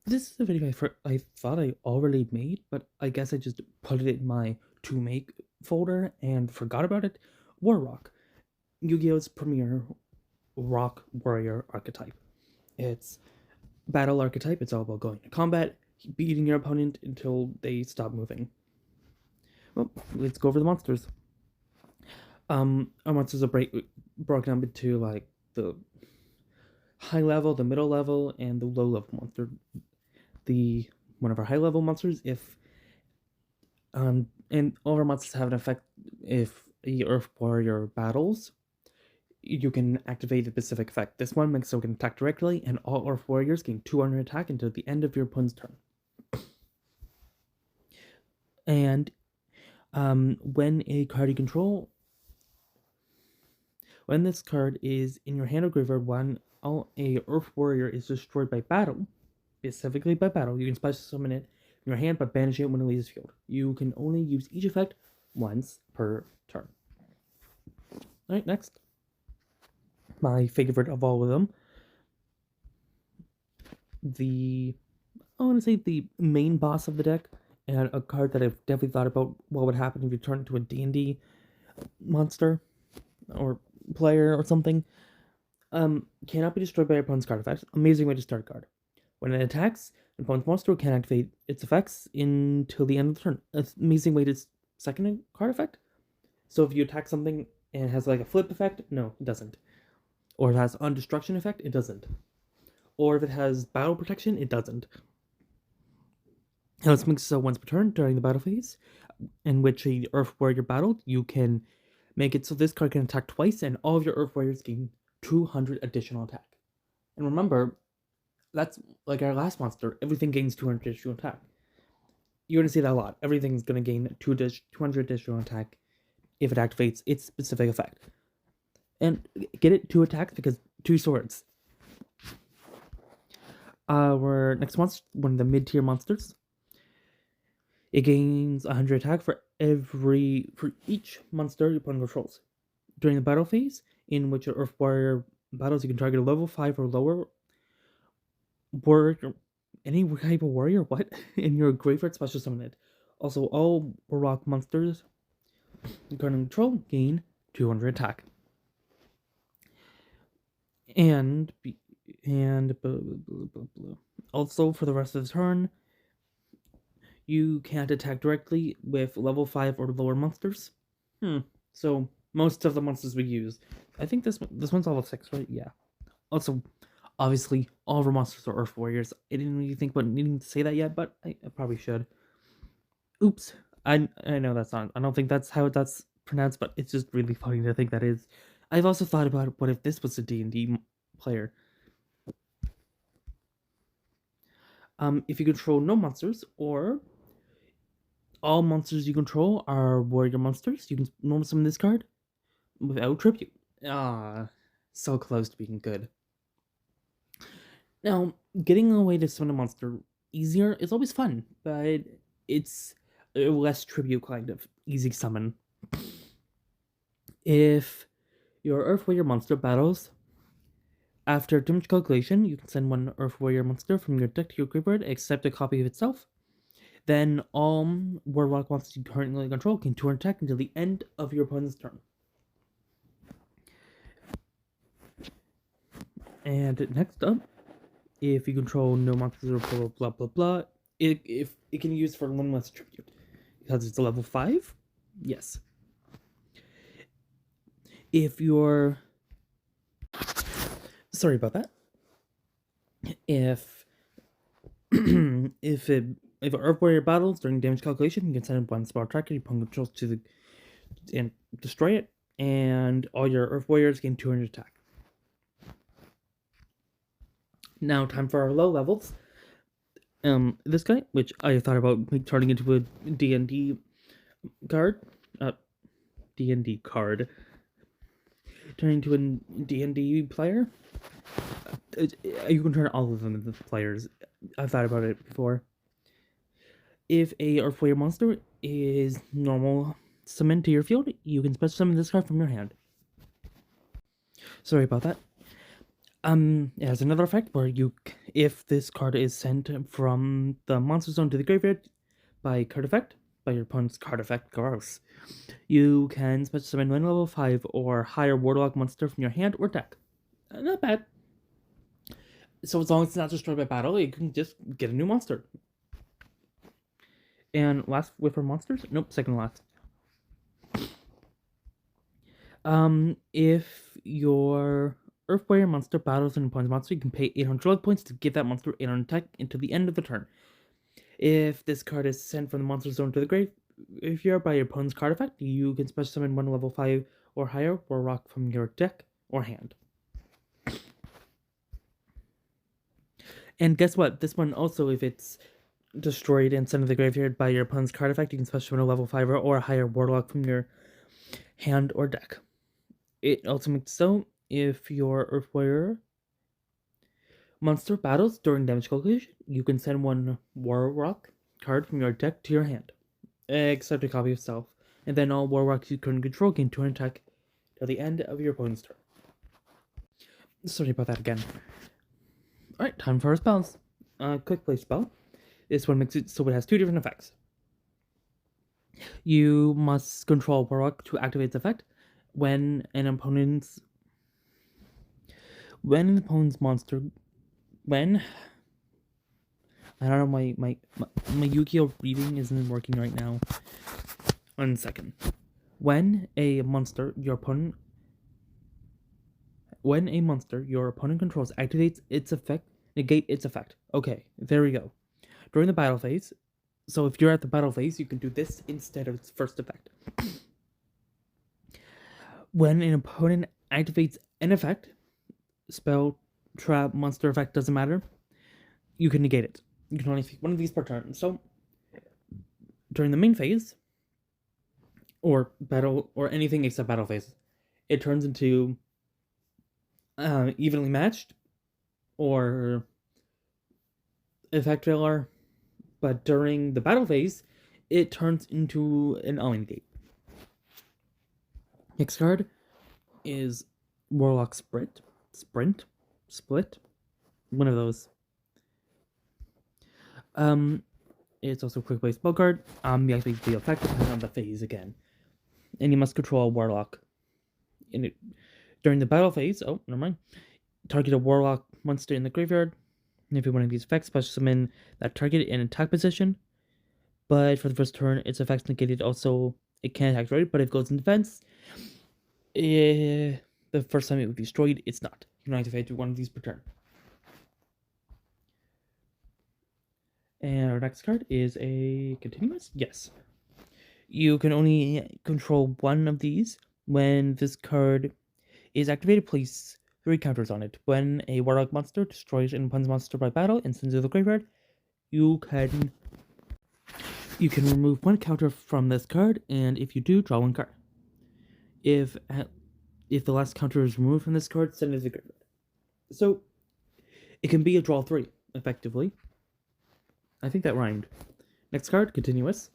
This is a video I thought I already made, but I guess I just put it in my to make folder and forgot about it. War Rock, Yu-Gi-Oh's premier rock warrior archetype. It's battle archetype. It's all about going to combat, beating your opponent until they stop moving. Well, let's go over the monsters. Our monsters are broken up into like the high level, the middle level, and the low level monster. The one of our high level monsters, if and all our monsters have an effect. If the Earth Warrior battles, you can activate a specific effect. This one makes so it can attack directly, and all Earth Warriors gain 200 attack until the end of your opponent's turn. And when a card you control, when this card is in your hand or graveyard, when a Earth Warrior is destroyed by battle, specifically by battle, you can special summon it in your hand but banish it when it leaves the field. You can only use each effect once per turn. Alright, next. My favorite of all of them. I want to say the main boss of the deck, and a card that I've definitely thought about what would happen if you turn into a D&D monster or player or something. Cannot be destroyed by your opponent's card effects. Amazing way to start a card. When it attacks, an opponent's monster can activate its effects until the end of the turn. Amazing way to second a card effect. So if you attack something and it has like a flip effect, no, it doesn't. Or it has undestruction effect, it doesn't. Or if it has battle protection, it doesn't. Now let's make so once per turn during the battle phase, in which a Earth Warrior battled, you can make it so this card can attack twice, and all of your Earth Warriors gain 200 additional attack. And remember, that's like our last monster. Everything gains 200 additional attack. You're going to see that a lot. Everything's going to gain 200 additional attack if it activates its specific effect. And get it 2 attacks because 2 swords. Our next monster, one of the mid-tier monsters. It gains 100 attack for each monster your opponent controls. During the battle phase, in which your Earth Warrior battles, you can target a level 5 or lower warrior, any type of warrior, in your graveyard special summon it. Also, all rock monsters you control gain 200 attack. And also for the rest of the turn, you can't attack directly with level 5 or lower monsters. So most of the monsters we use, I think this one's level 6, right? Yeah. Also, obviously, all of our monsters are Earth Warriors. I didn't really think about needing to say that yet, but I probably should. Oops. I know that's not. I don't think that's how that's pronounced, but it's just really funny to think that is. I've also thought about what if this was a D&D player. If you control no monsters, or all monsters you control are warrior monsters, you can normal summon this card without tribute. So close to being good. Now, getting a way to summon a monster easier is always fun, but it's a less tribute kind of easy summon. If your Earth Warrior monster battles, after damage calculation, you can send one Earth Warrior monster from your deck to your graveyard, except a copy of itself. Then all Warlock monsters you currently control can 200 attack until the end of your opponent's turn. And next up, if you control no monsters or blah blah blah blah, it can use for one less tribute. Because it's a level 5? Yes. If you're... Sorry about that. If if Earth Warrior battles during damage calculation, you can send one spell tracker your opponent controls to and destroy it, and all your Earth Warriors gain 200 attack. Now, time for our low levels. This guy, which I thought about turning into a D&D card, D&D card, turning to a D&D player. You can turn all of them into players. I've thought about it before. If a Earth Warrior monster is normal summoned to your field, you can special summon this card from your hand. Sorry about that. It has another effect where if this card is sent from the monster zone to the graveyard by card effect, by your opponent's card effect, gross, you can special summon one level 5 or higher warlock monster from your hand or deck. Not bad. So as long as it's not destroyed by battle, you can just get a new monster. And last whip for monsters? Nope, second last. If your Earth Warrior monster battles an opponent's monster, you can pay 800 luck points to give that monster 800 attack until the end of the turn. If this card is sent from the monster zone to the graveyard by your opponent's card effect, you can special summon one level 5 or higher warlock from your deck or hand. And guess what? This one also, if it's destroyed and sent to the graveyard by your opponent's card effect, you can special summon a level 5 or higher warlock from your hand or deck. It also makes so if your Earth Warrior monster battles during damage calculation, you can send one Warlock card from your deck to your hand, except a copy of Self, and then all Warlocks you can control gain 200 attack till the end of your opponent's turn. Sorry about that again. Alright, time for our spells. Quick play spell. This one makes it so it has two different effects. You must control Warlock to activate its effect when an opponent's monster I don't know, my Yu-Gi-Oh reading isn't working right now. 1 second. When a monster your opponent controls activates its effect, negate its effect. Okay, there we go. During the battle phase, so if you're at the battle phase, you can do this instead of its first effect. When an opponent activates an effect, spell, trap, monster effect, doesn't matter, you can negate it. You can only take one of these per turn. So, during the main phase, or battle, or anything except battle phase, it turns into evenly matched, or effect failure, but during the battle phase, it turns into an negate. Next card is Warlock Split, one of those. It's also a quick play spell card. You activate the effect depending on the phase again, and you must control a Warlock. During the battle phase, never mind. Target a Warlock monster in the graveyard. And if you one of these effects, special summon that target in attack position. But for the first turn, its effects negated. Also, it can attack right, but if it goes in defense, the first time it would be destroyed, it's not. You can activate one of these per turn. And our next card is a continuous? Yes. You can only control one of these. When this card is activated, place 3 counters on it. When a Warlock monster destroys an opponent's monster by battle and sends it to the graveyard, you can remove 1 counter from this card, and if you do, draw 1 card. If the last counter is removed from this card, send it to the graveyard. So, it can be a draw 3, effectively. I think that rhymed. Next card, continuous.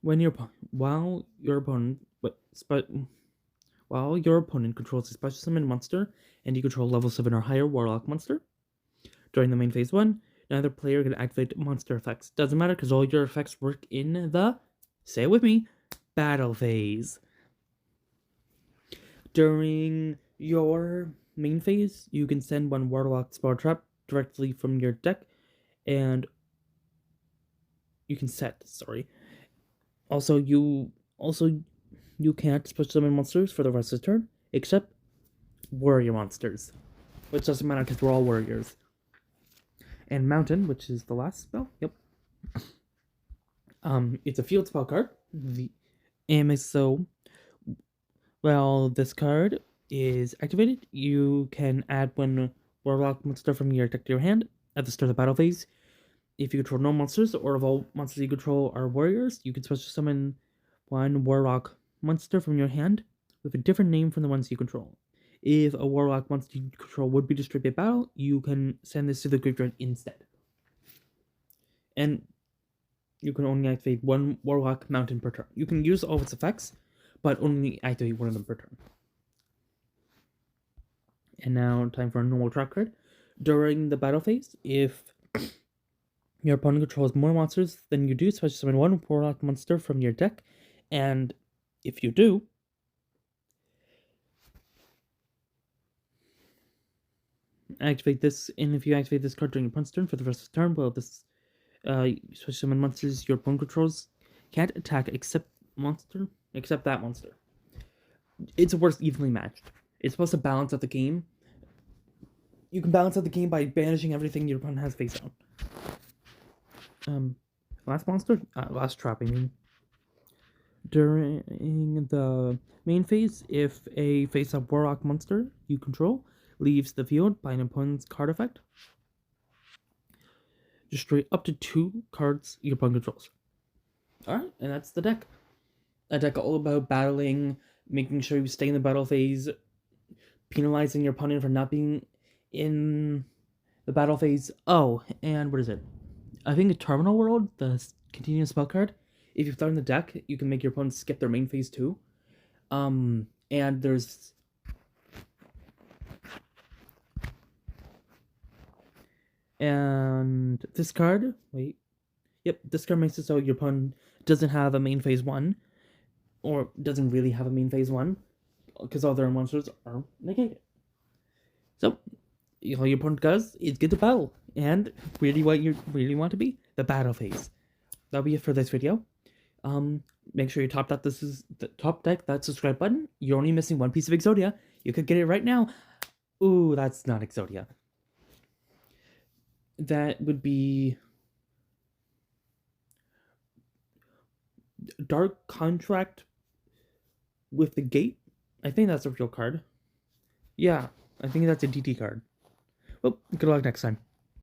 While your opponent controls a special summon monster and you control level 7 or higher Warlock monster, during the main phase 1, neither player can activate monster effects. Doesn't matter because all your effects work in the, say it with me, battle phase. During your main phase, you can send 1 Warlock spell trap directly from your deck, and you can set, Also, you can't special summon monsters for the rest of the turn, except warrior monsters, which doesn't matter because we're all warriors. And Mountain, which is the last spell. Yep. It's a field spell card. This card is activated, you can add 1 Warlock monster from your deck to your hand at the start of the battle phase. If you control no monsters, or if all monsters you control are warriors, you can special summon 1 Warlock monster from your hand with a different name from the ones you control. If a Warlock monster you control would be destroyed by battle, you can send this to the graveyard instead. And you can only activate 1 Warlock Mountain per turn. You can use all of its effects, but only activate 1 of them per turn. And now time for a normal trap card. During the battle phase, if your opponent controls more monsters than you do, special summon one Warlock monster from your deck, and if you do, activate this, and if you activate this card during your opponent's turn for the rest of the turn, well, this special summon monsters your opponent controls can't attack except that monster. It's worse evenly matched. It's supposed to balance out the game. You can balance out the game by banishing everything your opponent has face down. Last trap, I mean. During the main phase, if a face-up Warlock monster you control leaves the field by an opponent's card effect, destroy up to 2 cards your opponent controls. Alright, and that's the deck. A deck all about battling, making sure you stay in the battle phase, penalizing your opponent for not being in the battle phase. Oh, and what is it? I think a Terminal World, the continuous spell card, if you throw in the deck, you can make your opponent skip their main phase too. And there's... And this card, this card makes it so your opponent doesn't have a main phase 1, or doesn't really have a main phase 1, because all their monsters are negated. So, all your opponent does is get the battle, and really what you really want to be, the battle phase. That'll be it for this video. Make sure you top deck that subscribe button. You're only missing one piece of Exodia. You could get it right now. Ooh, that's not Exodia. That would be Dark Contract with the Gate. I think that's a real card. Yeah, I think that's a DT card. Well, good luck next time.